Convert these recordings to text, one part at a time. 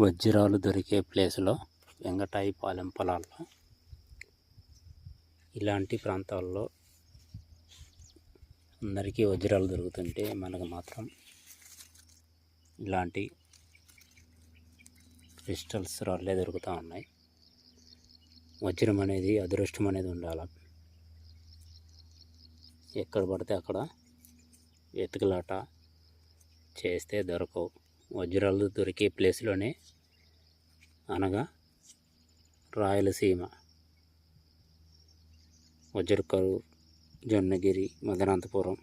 వజ్రాలు దొరికే ప్లేస్లో వెంగటాయపాలెం పొలాల్లో ఇలాంటి ప్రాంతాల్లో అందరికీ వజ్రాలు దొరుకుతుంటే మనకు మాత్రం ఇలాంటి క్రిస్టల్స్ రాళ్ళే దొరుకుతూ ఉన్నాయి. వజ్రం అనేది అదృష్టం అనేది ఉండాలి. ఎక్కడ పడితే అక్కడ వెతుకులాట చేస్తే దొరకవు. వజ్రాలు దొరికే ప్లేస్లోనే అనగా రాయలసీమ, వజ్రకరు, జొన్నగిరి, మదనంతపురం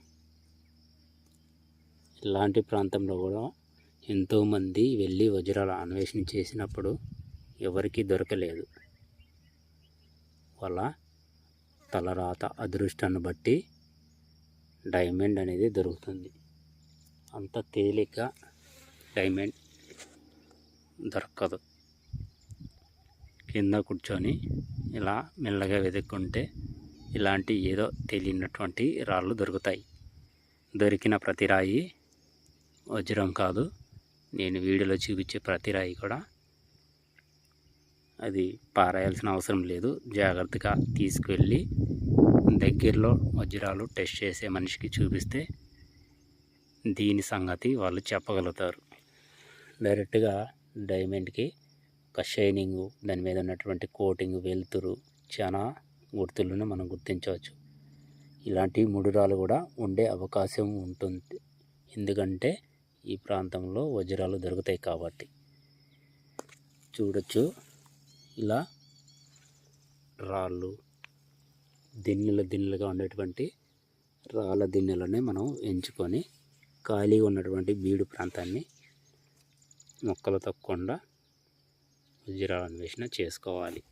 ఇలాంటి ప్రాంతంలో కూడా ఎంతోమంది వెళ్ళి వజ్రాల అన్వేషణ చేసినప్పుడు ఎవరికీ దొరకలేదు. వాళ్ళ తలరాత అదృష్టాన్ని బట్టి డైమండ్ అనేది దొరుకుతుంది. అంత తేలిక డైమండ్ దొరకదు. కింద కూర్చొని ఇలా మెల్లగా వెతుక్కుంటే ఇలాంటి ఏదో తెలియనటువంటి రాళ్ళు దొరుకుతాయి. దొరికిన ప్రతి రాయి వజ్రం కాదు. నేను వీడియోలో చూపించే ప్రతి రాయి కూడా అది పారేయాల్సిన అవసరం లేదు. జాగ్రత్తగా తీసుకువెళ్ళి దగ్గరలో వజ్రాలు టెస్ట్ చేసే మనిషికి చూపిస్తే దీని సంగతి వాళ్ళు చెప్పగలుగుతారు. డైరెక్ట్గా డైమండ్కి ఒక షైనింగు, దాని మీద ఉన్నటువంటి కోటింగ్, వెలుతురు, చాలా గుర్తులను మనం గుర్తించవచ్చు. ఇలాంటి ముడురాలు కూడా ఉండే అవకాశం ఉంటుంది. ఎందుకంటే ఈ ప్రాంతంలో వజ్రాలు దొరుకుతాయి కాబట్టి. చూడొచ్చు, ఇలా రాళ్ళు దిన్నెలుగా ఉండేటువంటి రాళ్ళ దిన్నెలనే మనం ఎంచుకొని ఖాళీగా ఉన్నటువంటి బీడు ప్రాంతాన్ని మొక్కలు తప్పకుండా వజ్రాల అన్వేషణ చేసుకోవాలి.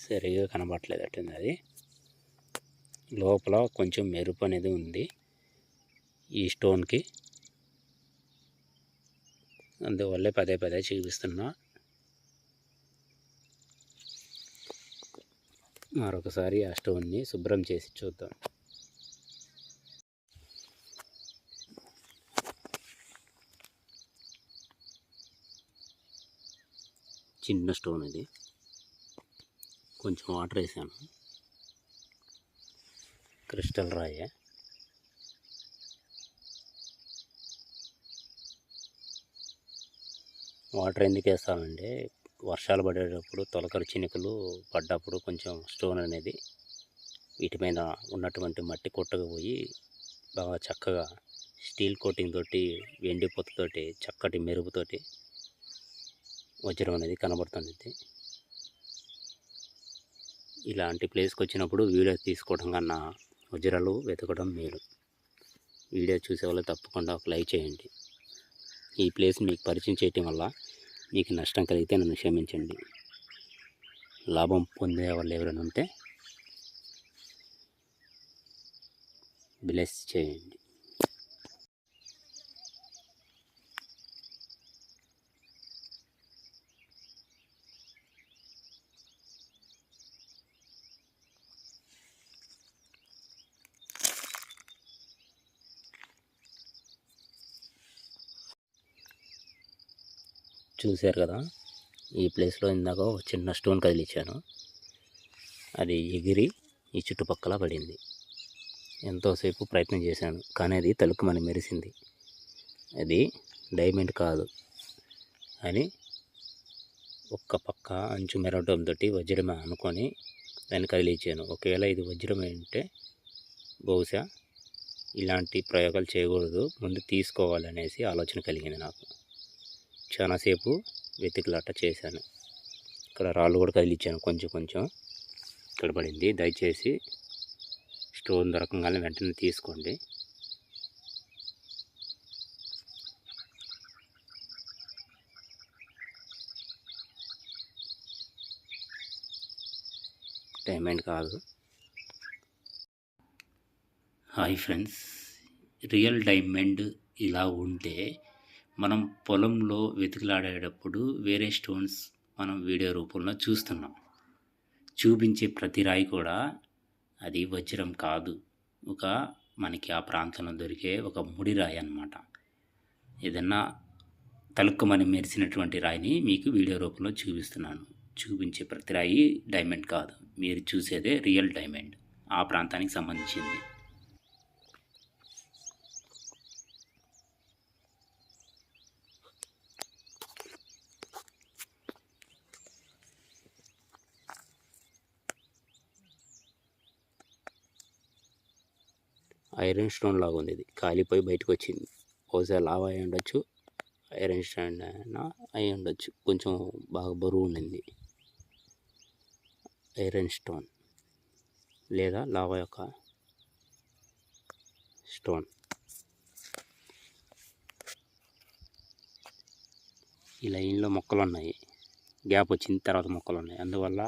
సరిగా కనబడట్లేదు అట్టుంది. అది లోపల కొంచెం మెరుపు అనేది ఉంది ఈ స్టోన్కి. అందువల్లే పదే చూపిస్తున్నా. మరొకసారి ఆ స్టోన్ని శుభ్రం చేసి చూద్దాం. చిన్న స్టోన్ ఇది. కొంచెం వాటర్ వేసాను. క్రిస్టల్ రాయే. వాటర్ ఎందుకు వేస్తామంటే వర్షాలు పడేటప్పుడు తొలకరి చినుకులు పడ్డప్పుడు కొంచెం స్టోన్ అనేది వీటిపైన ఉన్నటువంటి మట్టి కొట్టకపోయి బాగా చక్కగా స్టీల్ కోటింగ్ తోటి, వెండి పొత్తుతోటి, చక్కటి మెరుపుతోటి వజ్రం అనేది కనబడుతుంది. ఇలాంటి ప్లేస్కి వచ్చినప్పుడు వీడియో తీసుకోవడం కన్నా వజ్రాలు వెతకడం మేలు. వీడియో చూసే వాళ్ళు తప్పకుండా ఒక లైక్ చేయండి. ఈ ప్లేస్ మీకు పరిచయం చేయటం వల్ల మీకు నష్టం కలిగితే నన్ను క్షమించండి. లాభం పొందే వాళ్ళు ఎవరైనా ఉంటే బ్లెస్ చేయండి. చూశారు కదా, ఈ ప్లేస్లో ఇందాక ఒక చిన్న స్టోన్ కదిలించాను. అది ఎగిరి ఈ చుట్టుపక్కల పడింది. ఎంతోసేపు ప్రయత్నం చేశాను, కానీ అది తలుక్కుమని మెరిసింది. అది డైమండ్ కాదు అని ఒక్క పక్క అంచు మెరవడంతో వజ్రమే అనుకొని దాన్ని కదిలించాను. ఒకవేళ ఇది వజ్రమే అంటే బహుశా ఇలాంటి ప్రయోగాలు చేయకూడదు, ముందు తీసుకోవాలనేసి ఆలోచన కలిగింది నాకు. చాలాసేపు వెతికిలాట చేశాను. ఇక్కడ రాళ్ళు కూడా కదిలించాను, కొంచెం ఇక్కడ పడింది. దయచేసి స్టోన్ దొరకంగానే వెంటనే తీసుకోండి. డైమండ్ కాదు. హాయ్ ఫ్రెండ్స్, రియల్ డైమండ్ ఇలా ఉంటే మనం పొలంలో వెతుకులాడేటప్పుడు వేరే స్టోన్స్ మనం వీడియో రూపంలో చూస్తున్నాం. చూపించే ప్రతి రాయి కూడా అది వజ్రం కాదు. ఒక మనకి ఆ ప్రాంతంలో దొరికే ఒక ముడి రాయి అన్నమాట. ఏదన్నా తళుక్కుమని మెరిసినటువంటి రాయిని మీకు వీడియో రూపంలో చూపిస్తున్నాను. చూపించే ప్రతి రాయి డైమండ్ కాదు. మీరు చూసేదే రియల్ డైమండ్. ఆ ప్రాంతానికి సంబంధించింది. ఐరన్ స్టోన్ లాగా ఉంది. ఇది కాలిపోయి బయటకు వచ్చింది. బహుశా లావా అయి ఉండొచ్చు, ఐరన్ స్టోన్ అయినా అయి ఉండొచ్చు. కొంచెం బాగా బరువు ఉండింది. ఐరన్ స్టోన్ లేదా లావా యొక్క స్టోన్. ఈ లైన్లో మొక్కలు ఉన్నాయి, గ్యాప్ వచ్చింది, తర్వాత మొక్కలు ఉన్నాయి. అందువల్ల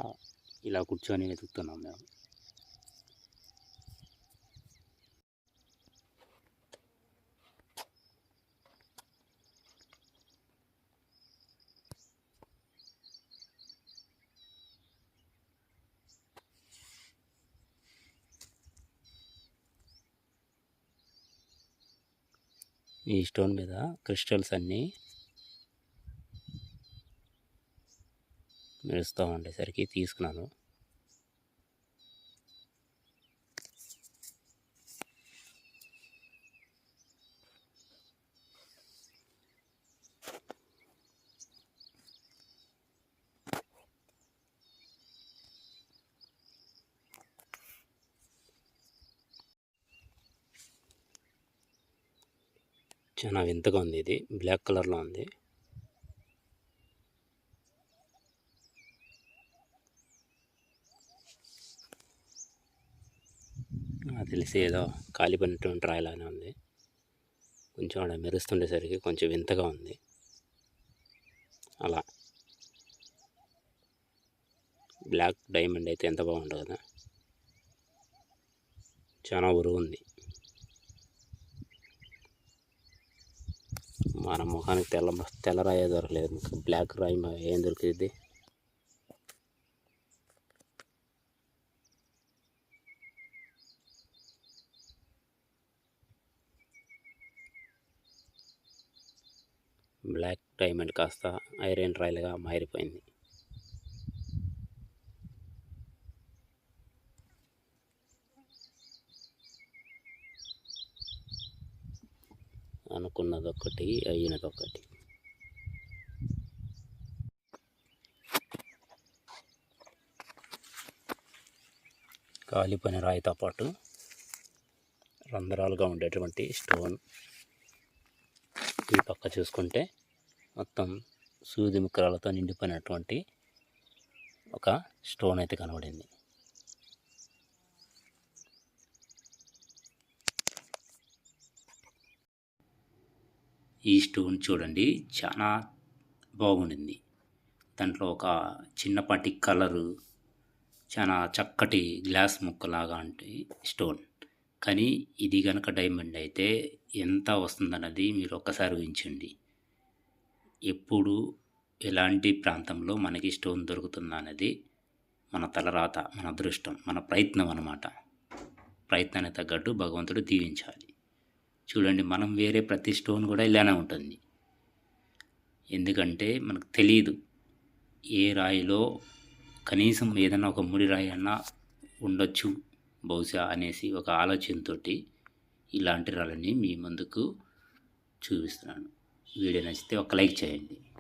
ఇలా కూర్చొని వెతుకుతున్నాం మేము. ఈ స్టోన్ మీద క్రిస్టల్స్ అన్నీ మెరుస్తూ ఉండేసరికి తీసుకున్నాను. చాలా వింతగా ఉంది. ఇది బ్లాక్ కలర్లో ఉంది. తెలిసి ఏదో కాలిపోయినటువంటి రాయిలానే ఉంది. కొంచెం అక్కడ మెరుస్తుండేసరికి కొంచెం వింతగా ఉంది. అలా బ్లాక్ డైమండ్ అయితే ఎంత బాగుంటుంది కదా. చాలా బరువు ఉంది. మన ముఖానికి తెల్ల రాయి దొరకలేదు, బ్లాక్ రాయి ఏం దొరికింది. బ్లాక్ డైమండ్ కాస్త ఐరన్ రాయిలుగా మారిపోయింది. అనుకున్నదొక్కటి, అయినదొక్కటి. కాలిపోయిన రాయితో పాటు రంధ్రాలుగా ఉండేటువంటి స్టోన్. ఈ పక్క చూసుకుంటే మొత్తం సూది ముక్కరాలతో నిండిపోయినటువంటి ఒక స్టోన్ అయితే కనబడింది. ఈ స్టోన్ చూడండి, చాలా బాగుండింది. దాంట్లో ఒక చిన్నపాటి కలరు, చాలా చక్కటి గ్లాస్ ముక్కలాగా అంటే స్టోన్. కానీ ఇది కనుక డైమండ్ అయితే ఎంత వస్తుందన్నది మీరు ఒక్కసారి ఊహించండి. ఎప్పుడు ఎలాంటి ప్రాంతంలో మనకి స్టోన్ దొరుకుతుందా అనేది మన తలరాత, మన అదృష్టం, మన ప్రయత్నం అన్నమాట. ప్రయత్నానికి తగ్గట్టు భగవంతుడు దీవించాలి. చూడండి, మనం వేరే ప్రతి స్టోన్ కూడా ఇలానే ఉంటుంది. ఎందుకంటే మనకు తెలియదు ఏ రాయిలో కనీసం ఏదైనా ఒక ముడి రాయి అన్నా ఉండొచ్చు బహుశా అనేసి ఒక ఆలోచనతో ఇలాంటి రాళ్ళని మీ ముందుకు చూపిస్తున్నాను. వీడియో నచ్చితే ఒక లైక్ చేయండి.